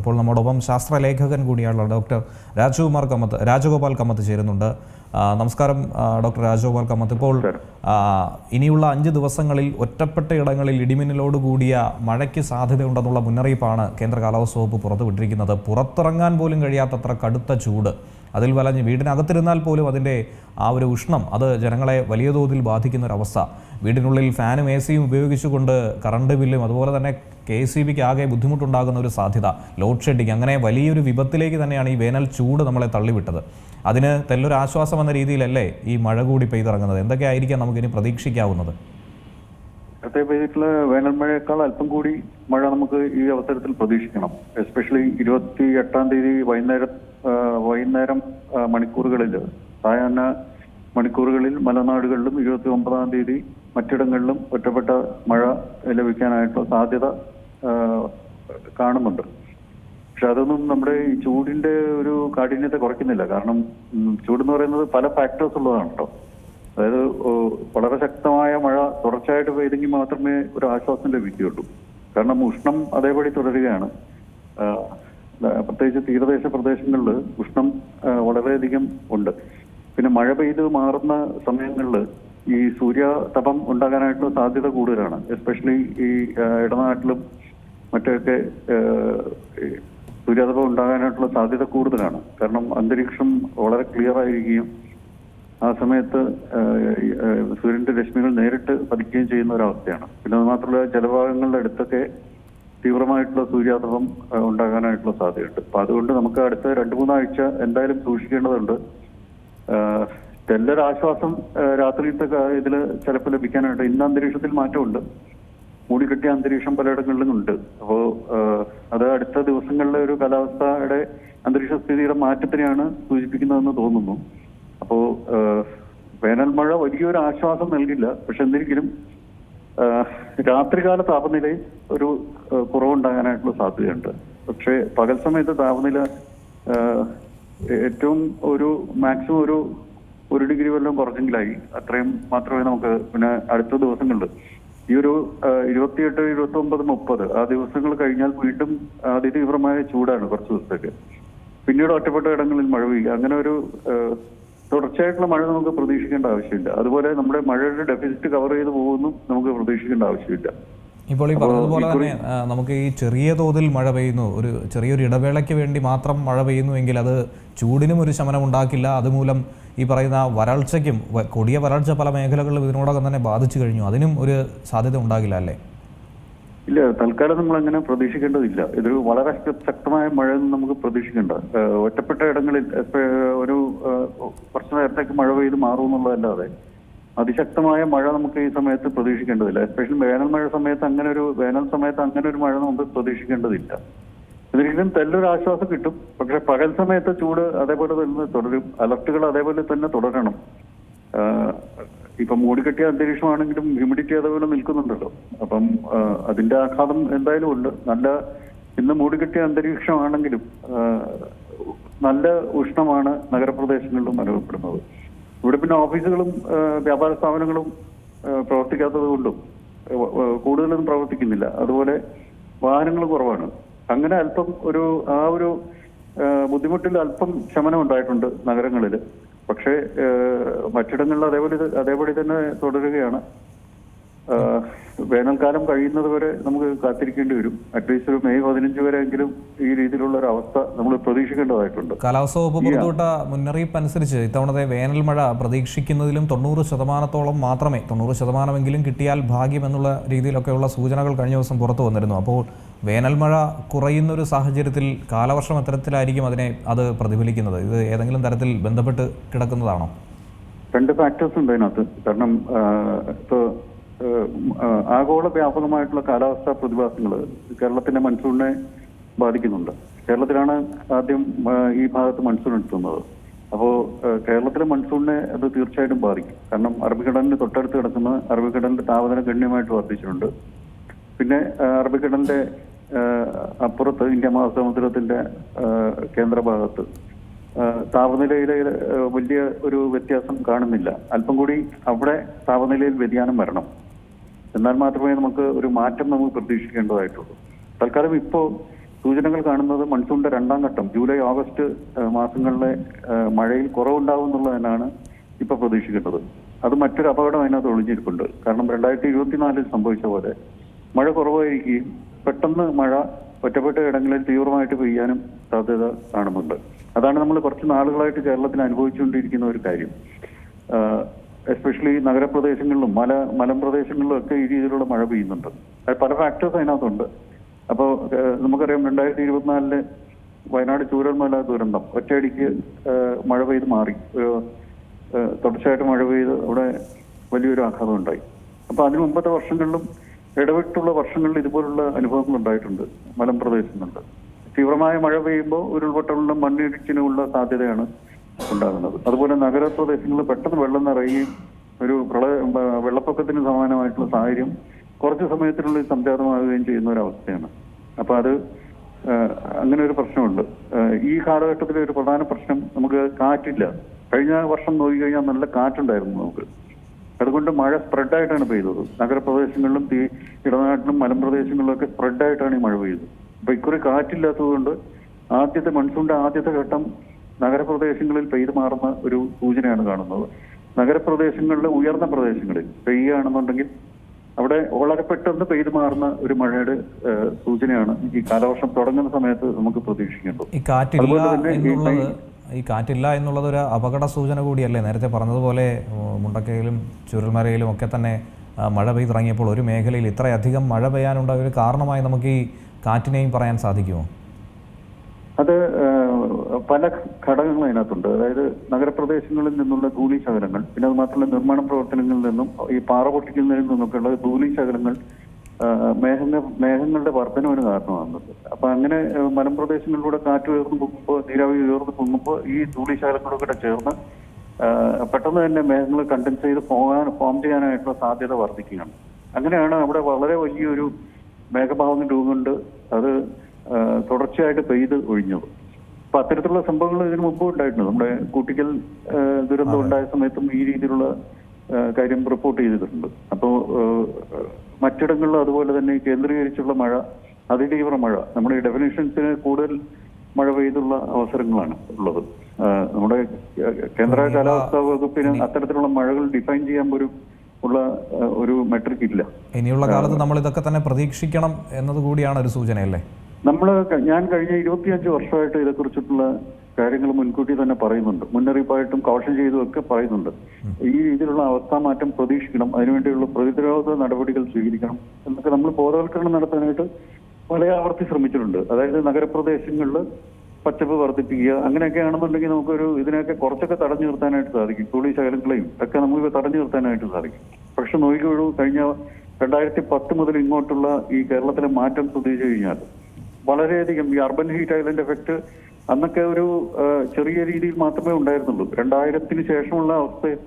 ഇപ്പോൾ നമ്മോടൊപ്പം ശാസ്ത്രലേഖകൻ കൂടിയാണ് ഡോക്ടർ രാജഗോപാൽ കമ്മത്ത് ചേരുന്നുണ്ട്. നമസ്കാരം ഡോക്ടർ രാജഗോപാൽ കമ്മത്ത്. ഇപ്പോൾ ഇനിയുള്ള 5 ദിവസങ്ങളിൽ ഒറ്റപ്പെട്ട ഇടങ്ങളിൽ ഇടിമിന്നലോടുകൂടിയ മഴയ്ക്ക് സാധ്യതയുണ്ടെന്നുള്ള മുന്നറിയിപ്പാണ് കേന്ദ്ര കാലാവസ്ഥാ വകുപ്പ് പുറത്തുവിട്ടിരിക്കുന്നത്. പുറത്തിറങ്ങാൻ പോലും കഴിയാത്തത്ര കടുത്ത ചൂട്, അതിൽ വലഞ്ഞ് വീടിനകത്തിരുന്നാൽ പോലും അതിൻ്റെ ആ ഒരു ഉഷ്ണം അത് ജനങ്ങളെ വലിയ തോതിൽ ബാധിക്കുന്ന ഒരവസ്ഥ. വീടിനുള്ളിൽ ഫാനും എ സിയും ഉപയോഗിച്ചുകൊണ്ട് കറണ്ട് ബില്ലും അതുപോലെ തന്നെ KSEBക്ക് ആകെ ബുദ്ധിമുട്ടുണ്ടാകുന്ന ഒരു സാധ്യത, ലോഡ് ഷെഡിങ്, അങ്ങനെ വലിയൊരു വിപത്തിലേക്ക് തന്നെയാണ് ഈ വേനൽ ചൂട് നമ്മളെ തള്ളിവിട്ടത്. അതിന് തെല്ലൊരു ആശ്വാസം എന്ന രീതിയിലല്ലേ ഈ മഴ കൂടി പെയ്തിറങ്ങുന്നത്? എന്തൊക്കെയായിരിക്കാം നമുക്കിനി പ്രതീക്ഷിക്കാവുന്നത്? പെയ്തിട്ടുള്ള വേനൽ മഴയേക്കാൾ അല്പം കൂടി മഴ നമുക്ക് ഈ അവസരത്തിൽ പ്രതീക്ഷിക്കണം. എസ്പെഷ്യലി 28-ാം തീയതി വൈകുന്നേരം മണിക്കൂറുകളിൽ, സായാഹ്ന മണിക്കൂറുകളിൽ മലനാടുകളിലും 29-ാം തീയതി മറ്റിടങ്ങളിലും ഒറ്റപ്പെട്ട മഴ ലഭിക്കാനായിട്ടുള്ള സാധ്യത കാണുന്നുണ്ട്. പക്ഷെ അതൊന്നും നമ്മുടെ ഈ ചൂടിന്റെ ഒരു കാഠിന്യത്തെ കുറയ്ക്കുന്നില്ല. കാരണം ചൂടെന്ന് പറയുന്നത് പല ഫാക്ടേഴ്സ് ഉള്ളതാണ് കേട്ടോ. അതായത് വളരെ ശക്തമായ മഴ തുടർച്ചയായിട്ട് പെയ്തെങ്കിൽ മാത്രമേ ഒരു ആശ്വാസം ലഭിക്കുകയുള്ളൂ. കാരണം ഉഷ്ണം അതേപടി തുടരുകയാണ്. പ്രത്യേകിച്ച് തീരദേശ പ്രദേശങ്ങളിൽ ഉഷ്ണം വളരെയധികം ഉണ്ട്. പിന്നെ മഴ പെയ്ത് മാറുന്ന സമയങ്ങളിൽ ഈ സൂര്യതപം ഉണ്ടാകാനായിട്ടുള്ള സാധ്യത കൂടുതലാണ്. എസ്പെഷ്യലി ഈ ഇടനാട്ടിലും മറ്റൊക്കെ സൂര്യാതപം ഉണ്ടാകാനായിട്ടുള്ള സാധ്യത കൂടുതലാണ്. കാരണം അന്തരീക്ഷം വളരെ ക്ലിയർ ആയിരിക്കുകയും ആ സമയത്ത് സൂര്യന്റെ രശ്മികൾ നേരിട്ട് പതിക്കുകയും ചെയ്യുന്ന ഒരവസ്ഥയാണ്. പിന്നെ അത് മാത്രമല്ല ജലഭാഗങ്ങളുടെ അടുത്തൊക്കെ തീവ്രമായിട്ടുള്ള സൂര്യാതപം ഉണ്ടാകാനായിട്ടുള്ള സാധ്യതയുണ്ട്. അപ്പൊ അതുകൊണ്ട് നമുക്ക് അടുത്ത 2-3 ആഴ്ച എന്തായാലും സൂക്ഷിക്കേണ്ടതുണ്ട്. ചെല്ലൊരാശ്വാസം രാത്രിയിലത്തെ ഇതിൽ ചിലപ്പോൾ ലഭിക്കാനായിട്ട് ഇന്ന് അന്തരീക്ഷത്തിൽ മാറ്റമുണ്ട്. മൂടിക്കെട്ടിയ അന്തരീക്ഷം പലയിടങ്ങളിലും ഉണ്ട്. അപ്പോൾ അത് അടുത്ത ദിവസങ്ങളിലെ ഒരു കാലാവസ്ഥയുടെ അന്തരീക്ഷ സ്ഥിതിയുടെ മാറ്റത്തിനെയാണ് സൂചിപ്പിക്കുന്നതെന്ന് തോന്നുന്നു. അപ്പോൾ വേനൽ മഴ വലിയൊരു ആശ്വാസം നൽകില്ല. പക്ഷെ എന്തെങ്കിലും രാത്രികാല താപനിലയിൽ ഒരു കുറവുണ്ടാകാനായിട്ടുള്ള സാധ്യതയുണ്ട്. പക്ഷേ പകൽ സമയത്ത് താപനില ഏറ്റവും മാക്സിമം ഒരു 1 ഡിഗ്രി വല്ലതും കുറഞ്ഞെങ്കിലായി. അത്രയും മാത്രമേ നമുക്ക് പിന്നെ അടുത്ത ദിവസങ്ങളിൽ ഈ ഒരു 28, 29, 30 ആ ദിവസങ്ങൾ കഴിഞ്ഞാൽ വീണ്ടും അതിതീവ്രമായ ചൂടാണ് കുറച്ച് ദിവസത്തേക്ക്. പിന്നീട് ഒറ്റപ്പെട്ട ഇടങ്ങളിൽ മഴ പെയ്യുക, അങ്ങനെ ഒരു തുടർച്ചയായിട്ടുള്ള മഴ നമുക്ക് പ്രതീക്ഷിക്കേണ്ട ആവശ്യമില്ല. അതുപോലെ നമ്മുടെ മഴയുടെ ഡെഫിസിറ്റ് കവർ ചെയ്ത് പോകുന്നു നമുക്ക് പ്രതീക്ഷിക്കേണ്ട ആവശ്യമില്ല. ഇപ്പോൾ ഈ പറഞ്ഞതുപോലെ തന്നെ നമുക്ക് ഈ ചെറിയ തോതിൽ മഴ പെയ്യുന്നു, ഒരു ചെറിയൊരു ഇടവേളയ്ക്ക് വേണ്ടി മാത്രം മഴ പെയ്യുന്നുവെങ്കിൽ അത് ചൂടിനും ഒരു ശമനം ഉണ്ടാക്കില്ല. അതുമൂലം ഈ പറയുന്ന വരൾച്ചയ്ക്കും, കൊടിയ വരൾച്ച പല മേഖലകളിലും ഇതിനോടകം തന്നെ ബാധിച്ചു കഴിഞ്ഞു, അതിനും ഒരു സാധ്യത ഉണ്ടാകില്ല അല്ലേ? ഇല്ല, തൽക്കാലം നമ്മൾ അങ്ങനെ പ്രതീക്ഷിക്കേണ്ടതില്ല. ഇതൊരു വളരെ ശക്തമായ മഴയൊന്നും നമുക്ക് പ്രതീക്ഷിക്കേണ്ട. ഒറ്റപ്പെട്ട ഇടങ്ങളിൽ ഒരു കുറച്ചു നേരത്തേക്ക് മഴ പെയ്ത് മാറുമെന്നുള്ളതല്ലാതെ അതിശക്തമായ മഴ നമുക്ക് ഈ സമയത്ത് പ്രതീക്ഷിക്കേണ്ടതില്ല. എസ്പെഷ്യലി വേനൽ സമയത്ത് അങ്ങനെ ഒരു മഴ നമുക്ക് പ്രതീക്ഷിക്കേണ്ടതില്ല. ഇതിലും തെല്ലൊരു ആശ്വാസം കിട്ടും. പക്ഷെ പകൽ സമയത്ത് ചൂട് അതേപോലെ തന്നെ തുടരും. അലർട്ടുകൾ അതേപോലെ തന്നെ തുടരണം. ഇപ്പൊ മൂടിക്കെട്ടിയ അന്തരീക്ഷമാണെങ്കിലും ഹ്യൂമിഡിറ്റി അതേപോലെ നിൽക്കുന്നുണ്ടല്ലോ. അപ്പം അതിന്റെ ആഘാതം എന്തായാലും ഉണ്ട്. ഇന്ന് മൂടിക്കെട്ടിയ അന്തരീക്ഷമാണെങ്കിലും നല്ല ഉഷ്ണമാണ് നഗരപ്രദേശങ്ങളിലും അനുഭവപ്പെടുന്നത്. ഇവിടെ പിന്നെ ഓഫീസുകളും വ്യാപാര സ്ഥാപനങ്ങളും പ്രവർത്തിക്കാത്തത് കൊണ്ടും കൂടുതലൊന്നും പ്രവർത്തിക്കുന്നില്ല. അതുപോലെ വാഹനങ്ങൾ കുറവാണ്. അങ്ങനെ അല്പം ആ ഒരു ബുദ്ധിമുട്ടിൽ അല്പം ശമനം ഉണ്ടായിട്ടുണ്ട് നഗരങ്ങളിൽ. പക്ഷേ മറ്റിടങ്ങളിൽ അതേപടി തന്നെ തുടരുകയാണ്. വേനൽക്കാലം കഴിയുന്നത് വരെ നമുക്ക് കാത്തിരിക്കേണ്ടി വരും. അറ്റ്ലീസ്റ്റ് ഒരു മെയ് 15 വരെയെങ്കിലും ഈ രീതിയിലുള്ള ഒരു അവസ്ഥ നമ്മൾ പ്രതീക്ഷിക്കേണ്ടതായിട്ടുണ്ട്. കാലാവസ്ഥാ വകുപ്പ് പുറത്തുവിട്ട മുന്നറിയിപ്പ് അനുസരിച്ച് ഇത്തവണത്തെ വേനൽ മഴ പ്രതീക്ഷിക്കുന്നതിലും 90% മാത്രമേ, 90%എങ്കിലും കിട്ടിയാൽ ഭാഗ്യം എന്നുള്ള രീതിയിലൊക്കെയുള്ള സൂചനകൾ കഴിഞ്ഞ ദിവസം പുറത്തു വന്നിരുന്നു. അപ്പോൾ വേനൽ മഴ കുറയുന്നൊരു സാഹചര്യത്തിൽ കാലവർഷം എത്തരത്തിലായിരിക്കും അത് പ്രതിഫലിക്കുന്നത്? ഇത് ഏതെങ്കിലും തരത്തിൽ ബന്ധപ്പെട്ട് കിടക്കുന്നതാണോ? 2 ഫാക്ടേഴ്സ് ഉണ്ട് അതിനകത്ത്. കാരണം ഇപ്പോൾ ആഗോള വ്യാപകമായിട്ടുള്ള കാലാവസ്ഥാ പ്രതിഭാസങ്ങൾ കേരളത്തിന്റെ മൺസൂണിനെ ബാധിക്കുന്നുണ്ട്. കേരളത്തിലാണ് ആദ്യം ഈ ഭാഗത്ത് മൺസൂൺ എത്തുന്നത്. അപ്പോൾ കേരളത്തിലെ മൺസൂണിനെ അത് തീർച്ചയായിട്ടും ബാധിക്കും. കാരണം അറബിക്കടലിന് തൊട്ടടുത്ത് കിടക്കുന്ന അറബിക്കടലിന്റെ താപനില ഗണ്യമായിട്ട് വർദ്ധിച്ചിട്ടുണ്ട്. പിന്നെ അറബിക്കടലിന്റെ അപ്പുറത്ത് ഇന്ത്യ മഹാസമുദ്രത്തിന്റെ കേന്ദ്രഭാഗത്ത് താപനിലയിലെ വലിയ ഒരു വ്യത്യാസം കാണുന്നില്ല. അല്പം കൂടി അവിടെ താപനിലയിൽ വ്യതിയാനം വരണം. എന്നാൽ മാത്രമേ നമുക്ക് ഒരു മാറ്റം നമുക്ക് പ്രതീക്ഷിക്കേണ്ടതായിട്ടുള്ളൂ. തൽക്കാലം ഇപ്പോൾ സൂചനകൾ കാണുന്നത് മൺസൂണിന്റെ രണ്ടാം ഘട്ടം ജൂലൈ ഓഗസ്റ്റ് മാസങ്ങളിലെ മഴയിൽ കുറവുണ്ടാവും എന്നുള്ളതിനാണ് ഇപ്പൊ പ്രതീക്ഷിക്കുന്നത്. അത് മറ്റൊരു അപകടം അതിനകത്ത് ഒളിഞ്ഞിരിപ്പുണ്ട്. കാരണം 2024 സംഭവിച്ച പോലെ മഴ കുറവായിരിക്കുകയും പെട്ടെന്ന് മഴ ഒറ്റപ്പെട്ട ഇടങ്ങളിൽ തീവ്രമായിട്ട് പെയ്യാനും സാധ്യത കാണുന്നുണ്ട്. അതാണ് നമ്മൾ കുറച്ച് നാളുകളായിട്ട് കേരളത്തിൽ അനുഭവിച്ചുകൊണ്ടിരിക്കുന്ന ഒരു കാര്യം. എസ്പെഷ്യലി നഗരപ്രദേശങ്ങളിലും മലമ്പ്രദേശങ്ങളിലും ഒക്കെ ഈ രീതിയിലുള്ള മഴ പെയ്യുന്നുണ്ട്. പല ഫാക്ടേഴ്സ് അതിനകത്തുണ്ട്. അപ്പോൾ നമുക്കറിയാം 2024 വയനാട് ചൂരൽമല ദുരന്തം ഒറ്റയടിക്ക് മഴ പെയ്ത് മാറി. തുടർച്ചയായിട്ട് മഴ പെയ്ത് അവിടെ വലിയൊരു ആഘാതം ഉണ്ടായി. അപ്പൊ അതിന് മുമ്പത്തെ വർഷങ്ങളിലും ഇടവിട്ടുള്ള വർഷങ്ങളിൽ ഇതുപോലുള്ള അനുഭവങ്ങൾ ഉണ്ടായിട്ടുണ്ട് മലമ്പ്രദേശങ്ങളിൽ. തീവ്രമായ മഴ പെയ്യുമ്പോൾ ഉരുൾപൊട്ടലിനും മണ്ണിടിച്ചിനുമുള്ള സാധ്യതയാണ് ഉണ്ടാകുന്നത്. അതുപോലെ നഗരപ്രദേശങ്ങളിൽ പെട്ടെന്ന് വെള്ളം നിറയുകയും ഒരു വെള്ളപ്പൊക്കത്തിന് സമാനമായിട്ടുള്ള സാഹചര്യം കുറച്ച് സമയത്തിനുള്ളിൽ സംജാതമാവുകയും ചെയ്യുന്ന ഒരു അവസ്ഥയാണ്. അപ്പൊ അത് അങ്ങനെ ഒരു പ്രശ്നമുണ്ട്. ഈ കാലഘട്ടത്തിലെ ഒരു പ്രധാന പ്രശ്നം നമുക്ക് കാറ്റില്ല. കഴിഞ്ഞ വർഷം നോക്കിക്കഴിഞ്ഞാൽ നല്ല കാറ്റുണ്ടായിരുന്നു നമുക്ക്. അതുകൊണ്ട് മഴ സ്പ്രെഡായിട്ടാണ് പെയ്തത്. നഗരപ്രദേശങ്ങളിലും ഇടനാട്ടിലും മലമ്പ്രദേശങ്ങളിലും ഒക്കെ സ്പ്രെഡായിട്ടാണ് ഈ മഴ പെയ്തത്. അപ്പൊ ഇക്കുറി കാറ്റില്ലാത്തതുകൊണ്ട് മൺസൂണിന്റെ ആദ്യത്തെ ഘട്ടം നഗരപ്രദേശങ്ങളിൽ പെയ്തു മാറുന്ന ഒരു സൂചനയാണ് കാണുന്നത്. നഗരപ്രദേശങ്ങളിലെ ഉയർന്ന പ്രദേശങ്ങളിൽ പെയ്യുകയാണെന്നുണ്ടെങ്കിൽ അവിടെ വളരെ പെട്ടെന്ന് പെയ്തു മാറുന്ന ഒരു മഴയുടെ സൂചനയാണ് ഈ കാലവർഷം തുടങ്ങുന്ന സമയത്ത് നമുക്ക് പ്രതീക്ഷിക്കേണ്ടത്. ഈ കാറ്റില്ല എന്നുള്ളത് ഒരു അപകട സൂചന കൂടിയല്ലേ? നേരത്തെ പറഞ്ഞതുപോലെ മുണ്ടക്കയിലും ചുരൽമലയിലും ഒക്കെ തന്നെ മഴ പെയ്തിറങ്ങിയപ്പോൾ ഒരു മേഖലയിൽ ഇത്രയധികം മഴ പെയ്യാനുണ്ടായ ഒരു കാരണമായി നമുക്ക് ഈ കാറ്റിനെയും പറയാൻ സാധിക്കുമോ? അത് പല ഘടകങ്ങൾ അതിനകത്തുണ്ട്. അതായത് നഗരപ്രദേശങ്ങളിൽ നിന്നുള്ള ധൂളീശകലങ്ങൾ, പിന്നെ അത് മാത്രമല്ല നിർമ്മാണ പ്രവർത്തനങ്ങളിൽ നിന്നും ഈ പാറ പൊട്ടിക്കുന്നതിൽ നിന്നൊക്കെയുള്ള ധൂളീശകലങ്ങൾ മേഘങ്ങളുടെ വർധനവിന് കാരണമാകുന്നത്. അപ്പൊ അങ്ങനെ മലമ്പ്രദേശങ്ങളിലൂടെ കാറ്റ് ഉയർന്നു പോകുമ്പോൾ, നീരാവി ഉയർന്നു പോകുമ്പോൾ ഈ ധൂളീശകലങ്ങളൊക്കെ ചേർന്ന് പെട്ടെന്ന് തന്നെ മേഘങ്ങൾ കണ്ടൻസ് ചെയ്ത് ഫോം ചെയ്യാനായിട്ടുള്ള സാധ്യത വർദ്ധിക്കുകയാണ്. അങ്ങനെയാണ് അവിടെ വളരെ വലിയൊരു മേഘഭാവം രൂപമുണ്ട്. അത് തുടർച്ചയായിട്ട് പെയ്ത് ഒഴിഞ്ഞത്. അപ്പൊ അത്തരത്തിലുള്ള സംഭവങ്ങൾ ഇതിനു മുമ്പ് ഉണ്ടായിട്ടുണ്ട്. നമ്മുടെ കൂട്ടിക്കൽ ദുരന്തം ഉണ്ടായ സമയത്തും ഈ രീതിയിലുള്ള കാര്യം റിപ്പോർട്ട് ചെയ്തിട്ടുണ്ട്. അപ്പോൾ മറ്റിടങ്ങളിലും അതുപോലെ തന്നെ കേന്ദ്രീകരിച്ചുള്ള മഴ, അതിതീവ്ര മഴ, നമ്മുടെ ഈ ഡെഫിനിഷൻസിന് കൂടുതൽ മഴ പെയ്തുള്ള അവസരങ്ങളാണ് ഉള്ളത്. നമ്മുടെ കേന്ദ്ര കാലാവസ്ഥാ വകുപ്പിന് അത്തരത്തിലുള്ള മഴകൾ ഡിഫൈൻ ചെയ്യാൻ പോലും ഉള്ള ഒരു മെട്രിക് ഇല്ല. ഇനിയുള്ള കാലത്ത് നമ്മൾ ഇതൊക്കെ തന്നെ പ്രതീക്ഷിക്കണം എന്നത് കൂടിയാണ് ഒരു സൂചനയല്ലേ? ഞാൻ കഴിഞ്ഞ 25 വർഷമായിട്ട് ഇതേക്കുറിച്ചിട്ടുള്ള കാര്യങ്ങൾ മുൻകൂട്ടി തന്നെ പറയുന്നുണ്ട്. മുന്നറിയിപ്പായിട്ടും കൗഷൻ ചെയ്തും ഒക്കെ പറയുന്നുണ്ട്. ഈ രീതിയിലുള്ള അവസ്ഥാമാറ്റം പ്രതീക്ഷിക്കണം, അതിനുവേണ്ടിയുള്ള പ്രതിരോധ നടപടികൾ സ്വീകരിക്കണം എന്നൊക്കെ നമ്മൾ ബോധവൽക്കരണം നടത്താനായിട്ട് പല ആവർത്തി ശ്രമിച്ചിട്ടുണ്ട്. അതായത് നഗരപ്രദേശങ്ങളിൽ പച്ചപ്പ് വർദ്ധിപ്പിക്കുക, അങ്ങനെയൊക്കെ ആണെന്നുണ്ടെങ്കിൽ നമുക്കൊരു ഇതിനെയൊക്കെ കുറച്ചൊക്കെ തടഞ്ഞു നിർത്താനായിട്ട് സാധിക്കും. ധൂളീശകലങ്ങളെയും ഒക്കെ നമുക്ക് തടഞ്ഞു നിർത്താനായിട്ട് സാധിക്കും. പക്ഷെ നോക്കിക്കോളൂ, കഴിഞ്ഞ 2010 മുതൽ ഇങ്ങോട്ടുള്ള ഈ കേരളത്തിലെ മാറ്റം ശ്രദ്ധിച്ചു കഴിഞ്ഞാൽ വളരെയധികം ഈ അർബൻ ഹീറ്റ് ഐലൻഡ് എഫക്ട് അന്നൊക്കെ ഒരു ചെറിയ രീതിയിൽ മാത്രമേ ഉണ്ടായിരുന്നുള്ളൂ. 2000-ന് ശേഷമുള്ള അവസ്ഥയിൽ,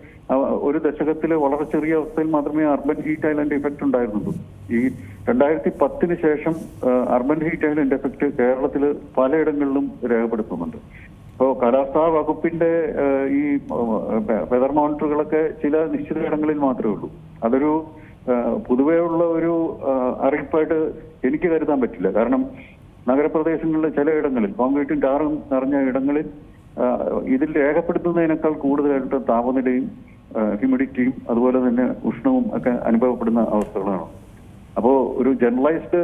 ഒരു ദശകത്തിലെ വളരെ ചെറിയ അവസ്ഥയിൽ മാത്രമേ അർബൻ ഹീറ്റ് ഐലൻഡ് എഫക്ട് ഉണ്ടായിരുന്നുള്ളൂ. ഈ 2010-ന് ശേഷം അർബൻ ഹീറ്റ് ഐലൻഡ് എഫക്ട് കേരളത്തിൽ പലയിടങ്ങളിലും രേഖപ്പെടുത്തുന്നുണ്ട്. ഇപ്പോൾ കാലാവസ്ഥാ വകുപ്പിന്റെ ഈ വെതർ മോണിറ്ററുകളൊക്കെ ചില നിശ്ചിത ഇടങ്ങളിൽ മാത്രമേ ഉള്ളൂ. അതൊരു പൊതുവേ ഉള്ള ഒരു അറിയിപ്പായിട്ട് എനിക്ക് കരുതാൻ പറ്റില്ല. കാരണം നഗരപ്രദേശങ്ങളിലെ ചില ഇടങ്ങളിൽ, കോൺക്രീറ്റും ടാറും നിറഞ്ഞ ഇടങ്ങളിൽ ഇതിൽ രേഖപ്പെടുത്തുന്നതിനേക്കാൾ കൂടുതലായിട്ട് താപനിലയും ഹ്യൂമിഡിറ്റിയും അതുപോലെ തന്നെ ഉഷ്ണവും ഒക്കെ അനുഭവപ്പെടുന്ന അവസ്ഥകളാണ്. അപ്പോൾ ഒരു ജനറലൈസ്ഡ്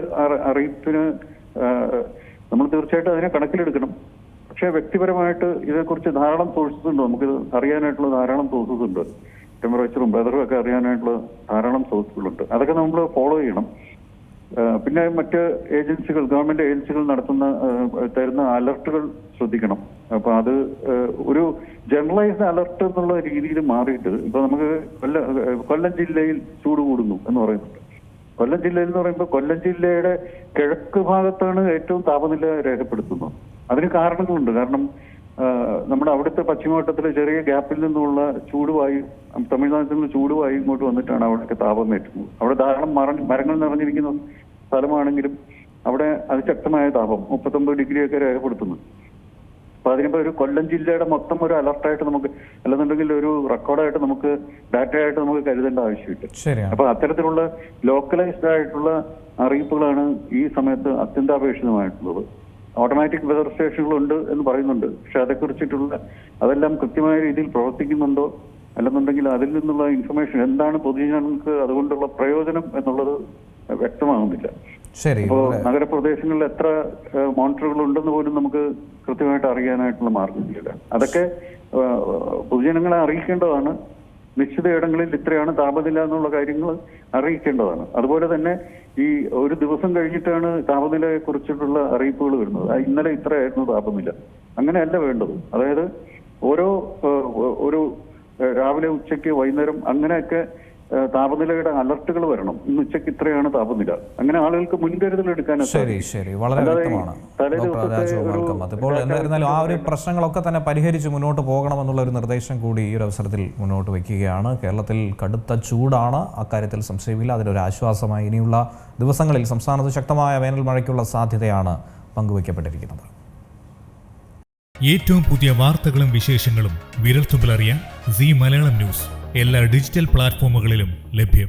അറിയിപ്പിന് നമ്മൾ തീർച്ചയായിട്ടും അതിനെ കണക്കിലെടുക്കണം. പക്ഷേ വ്യക്തിപരമായിട്ട് ഇതേക്കുറിച്ച് ധാരാളം സോഴ്സസ് ഉണ്ട്. നമുക്ക് അറിയാനായിട്ടുള്ള ധാരാളം സോഴ്സസ് ഉണ്ട്. ടെമ്പറേച്ചറും വെതറും ഒക്കെ അറിയാനായിട്ടുള്ള ധാരാളം സോഴ്സുകളുണ്ട്. അതൊക്കെ നമ്മൾ ഫോളോ ചെയ്യണം. പിന്നെ മറ്റ് ഏജൻസികൾ, ഗവൺമെന്റ് ഏജൻസികൾ തരുന്ന അലർട്ടുകൾ ശ്രദ്ധിക്കണം. അപ്പൊ അത് ഒരു ജനറലൈസ്ഡ് അലർട്ട് എന്നുള്ള രീതിയിൽ മാറിയിട്ട് ഇപ്പൊ നമുക്ക് കൊല്ലം ജില്ലയിൽ ചൂട് കൂടുന്നു എന്ന് പറയുന്നുണ്ട്. കൊല്ലം ജില്ലയിൽ എന്ന് പറയുമ്പോൾ കൊല്ലം ജില്ലയുടെ കിഴക്ക് ഭാഗത്താണ് ഏറ്റവും താപനില രേഖപ്പെടുത്തുന്നത്. അതിന് കാരണങ്ങളുണ്ട്. കാരണം നമ്മുടെ അവിടുത്തെ പശ്ചിമഘട്ടത്തിലെ ചെറിയ ഗ്യാപ്പിൽ നിന്നുള്ള ചൂടുവായു, തമിഴ്നാട്ടിൽ നിന്ന് ചൂടുവായു ഇങ്ങോട്ട് വന്നിട്ടാണ് അവിടേക്ക് താപം ഏറ്റുന്നത്. അവിടെ ധാരാളം മരങ്ങൾ നിറഞ്ഞിരിക്കുന്ന സ്ഥലമാണെങ്കിലും അവിടെ അതിശക്തമായ താപം 39 ഡിഗ്രിയൊക്കെ രേഖപ്പെടുത്തുന്നു. അപ്പൊ അതിനിപ്പോ ഒരു കൊല്ലം ജില്ലയുടെ മൊത്തം ഒരു അലർട്ടായിട്ട് നമുക്ക്, അല്ലെന്നുണ്ടെങ്കിൽ ഒരു റെക്കോർഡായിട്ട് നമുക്ക് ഡാറ്റയായിട്ട് നമുക്ക് കരുതേണ്ട ആവശ്യമില്ല. ശരിയാണ്. അപ്പൊ അത്തരത്തിലുള്ള ലോക്കലൈസ്ഡ് ആയിട്ടുള്ള അറിയിപ്പുകളാണ് ഈ സമയത്ത് അത്യന്താപേക്ഷിതമായിട്ടുള്ളത്. ഓട്ടോമാറ്റിക് വെതർ സ്റ്റേഷനുകളുണ്ട് എന്ന് പറയുന്നുണ്ട്, പക്ഷെ അതേക്കുറിച്ചിട്ടുള്ള അതെല്ലാം കൃത്യമായ രീതിയിൽ പ്രവർത്തിക്കുന്നുണ്ടോ അല്ലെന്നുണ്ടെങ്കിൽ അതിൽ നിന്നുള്ള ഇൻഫർമേഷൻ എന്താണ് പൊതുജനങ്ങൾക്ക് അതുകൊണ്ടുള്ള പ്രയോജനം എന്നുള്ളത് വ്യക്തമാകുന്നില്ല. ശരി. അപ്പോൾ നഗരപ്രദേശങ്ങളിൽ എത്ര മോണിറ്ററുകൾ ഉണ്ടെന്ന് പോലും നമുക്ക് കൃത്യമായിട്ട് അറിയാനായിട്ടുള്ള മാർഗമില്ല. അതൊക്കെ പൊതുജനങ്ങളെ അറിയിക്കേണ്ടതാണ്. നിശ്ചിത ഇടങ്ങളിൽ ഇത്രയാണ് താപനില എന്നുള്ള കാര്യങ്ങൾ അറിയിക്കേണ്ടതാണ്. അതുപോലെ തന്നെ ഈ ഒരു ദിവസം കഴിഞ്ഞിട്ടാണ് താപനിലയെ കുറിച്ചിട്ടുള്ള അറിയിപ്പുകൾ വരുന്നത്. ഇന്നലെ ഇത്രയായിരുന്നു താപനില, അങ്ങനെയല്ല വേണ്ടത്. അതായത് ഒരു രാവിലെ, ഉച്ചയ്ക്ക്, വൈകുന്നേരം അങ്ങനെയൊക്കെ താപനിലയുടെ അലർട്ടുകൾ വരണം. ഇന്ന് ഉച്ചയ്ക്ക് ഇത്രയാണ് താപനില. അങ്ങനെ ആളുകൾക്ക് മുൻകരുതൽ എടുക്കാൻ. ശരി, വളരെ വ്യക്തമാണ് ഡോക്ടർ രാജഗോപാൽ കമ്മത്ത്. ഇപ്പോൾ എന്തായിരുന്നാലും ആ ഒരു പ്രശ്നങ്ങളൊക്കെ തന്നെ പരിഹരിച്ച് മുന്നോട്ട് പോകണമെന്നുള്ള ഒരു നിർദ്ദേശം കൂടി ഈ ഒരു അവസരത്തിൽ മുന്നോട്ട് വയ്ക്കുകയാണ്. കേരളത്തിൽ കടുത്ത ചൂടാണ്, അക്കാര്യത്തിൽ സംശയമില്ല. അതിനൊരു ആശ്വാസമായി ഇനിയുള്ള ദിവസങ്ങളിൽ സംസ്ഥാനത്ത് ശക്തമായ വേനൽ മഴയ്ക്കുള്ള സാധ്യതയാണ് പങ്കുവയ്ക്കപ്പെട്ടിരിക്കുന്നത്. ഏറ്റവും പുതിയ വാർത്തകളും വിശേഷങ്ങളും വിരൽത്തുമ്പിലറിയാൻ സീ മലയാളം ന്യൂസ് എല്ലാ ഡിജിറ്റൽ പ്ലാറ്റ്ഫോമുകളിലും ലഭ്യം.